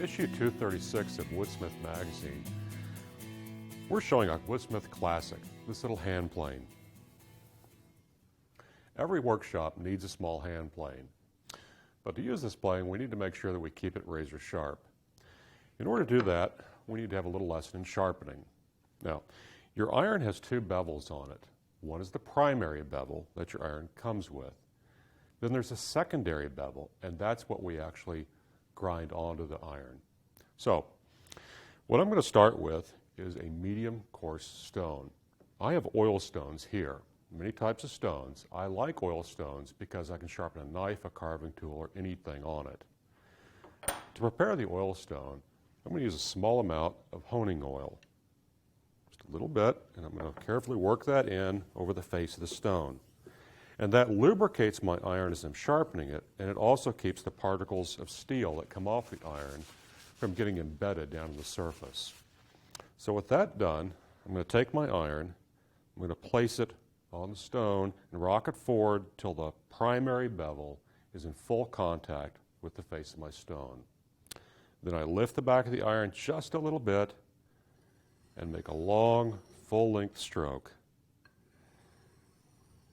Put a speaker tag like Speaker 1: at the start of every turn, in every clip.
Speaker 1: issue 236 of Woodsmith magazine, we're showing a Woodsmith classic, this little hand plane. Every workshop needs a small hand plane, but to use this plane we need to make sure that we keep it razor sharp. In order to do that, we need to have a little lesson in sharpening. Now, your iron has two bevels on it. One is the primary bevel that your iron comes with. Then there's a secondary bevel, and that's what we actually grind onto the iron. So, what I'm going to start with is a medium coarse stone. I have oil stones here, many types of stones. I like oil stones because I can sharpen a knife, a carving tool, or anything on it. To prepare the oil stone, I'm going to use a small amount of honing oil. Just a little bit, and I'm going to carefully work that in over the face of the stone. And that lubricates my iron as I'm sharpening it, and it also keeps the particles of steel that come off the iron from getting embedded down in the surface. So with that done, I'm going to take my iron, I'm going to place it on the stone and rock it forward till the primary bevel is in full contact with the face of my stone. Then I lift the back of the iron just a little bit and make a long, full-length stroke.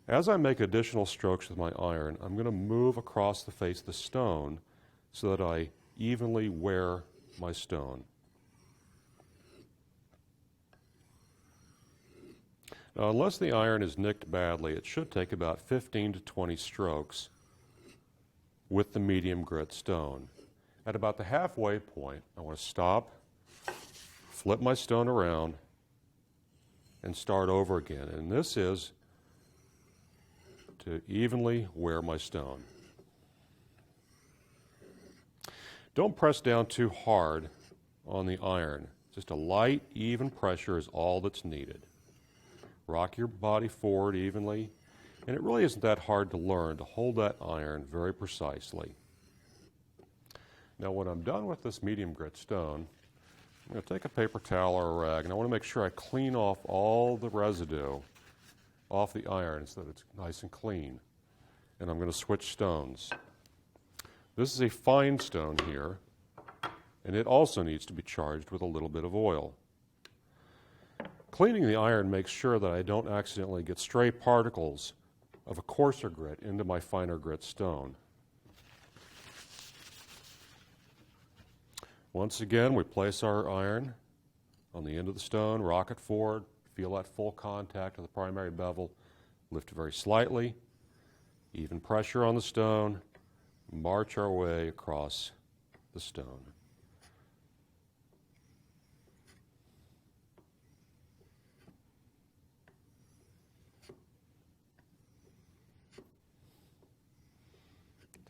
Speaker 1: As I make additional strokes with my iron, I'm going to move across the face of the stone so that I evenly wear my stone. Now, unless the iron is nicked badly, it should take about 15 to 20 strokes with the medium grit stone. At about the halfway point, I want to stop, flip my stone around, and start over again. And this is to evenly wear my stone. Don't press down too hard on the iron. Just a light, even pressure is all that's needed. Rock your body forward evenly, and it really isn't that hard to learn to hold that iron very precisely. Now when I'm done with this medium grit stone, I'm going to take a paper towel or a rag, and I want to make sure I clean off all the residue off the iron so that it's nice and clean. And I'm going to switch stones. This is a fine stone here, and it also needs to be charged with a little bit of oil. Cleaning the iron makes sure that I don't accidentally get stray particles of a coarser grit into my finer grit stone. Once again, we place our iron on the end of the stone, rock it forward, feel that full contact of the primary bevel, lift it very slightly, even pressure on the stone, march our way across the stone.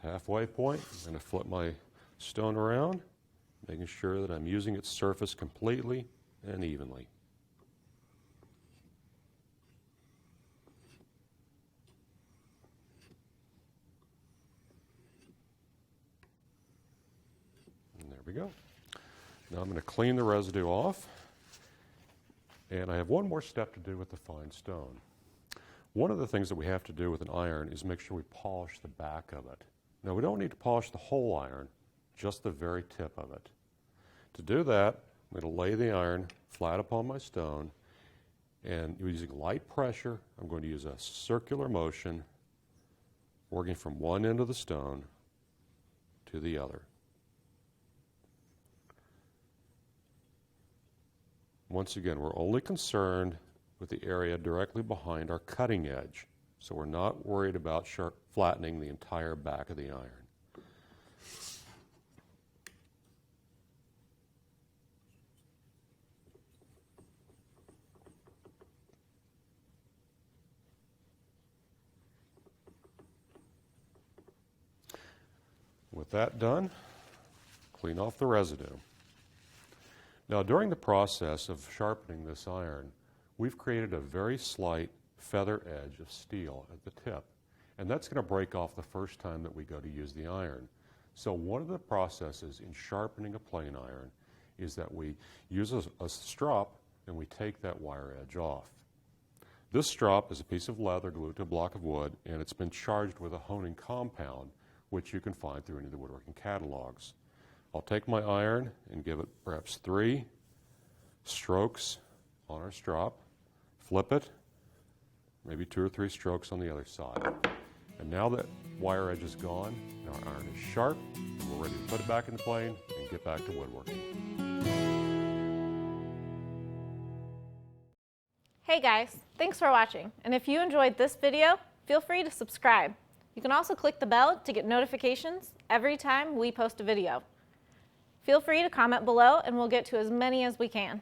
Speaker 1: Halfway point, I'm going to flip my stone around, making sure that I'm using its surface completely and evenly. And there we go. Now I'm going to clean the residue off, and I have one more step to do with the fine stone. One of the things that we have to do with an iron is make sure we polish the back of it. Now, we don't need to polish the whole iron, just the very tip of it. To do that, I'm going to lay the iron flat upon my stone, and using light pressure, I'm going to use a circular motion, working from one end of the stone to the other. Once again, we're only concerned with the area directly behind our cutting edge, so we're not worried about flattening the entire back of the iron. With that done, clean off the residue. Now, during the process of sharpening this iron, we've created a very slight feather edge of steel at the tip, and that's going to break off the first time that we go to use the iron. So one of the processes in sharpening a plane iron is that we use a strop and we take that wire edge off. This strop is a piece of leather glued to a block of wood, and it's been charged with a honing compound, which you can find through any of the woodworking catalogs. I'll take my iron and give it perhaps 3 strokes on our strop, flip it, maybe 2 or 3 strokes on the other side. And now that wire edge is gone, now our iron is sharp, and we're ready to put it back in the plane and get back to woodworking.
Speaker 2: Hey guys, thanks for watching. And if you enjoyed this video, feel free to subscribe. You can also click the bell to get notifications every time we post a video. Feel free to comment below and we'll get to as many as we can.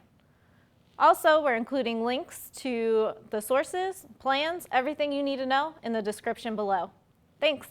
Speaker 2: Also, we're including links to the sources, plans, everything you need to know in the description below. Thanks.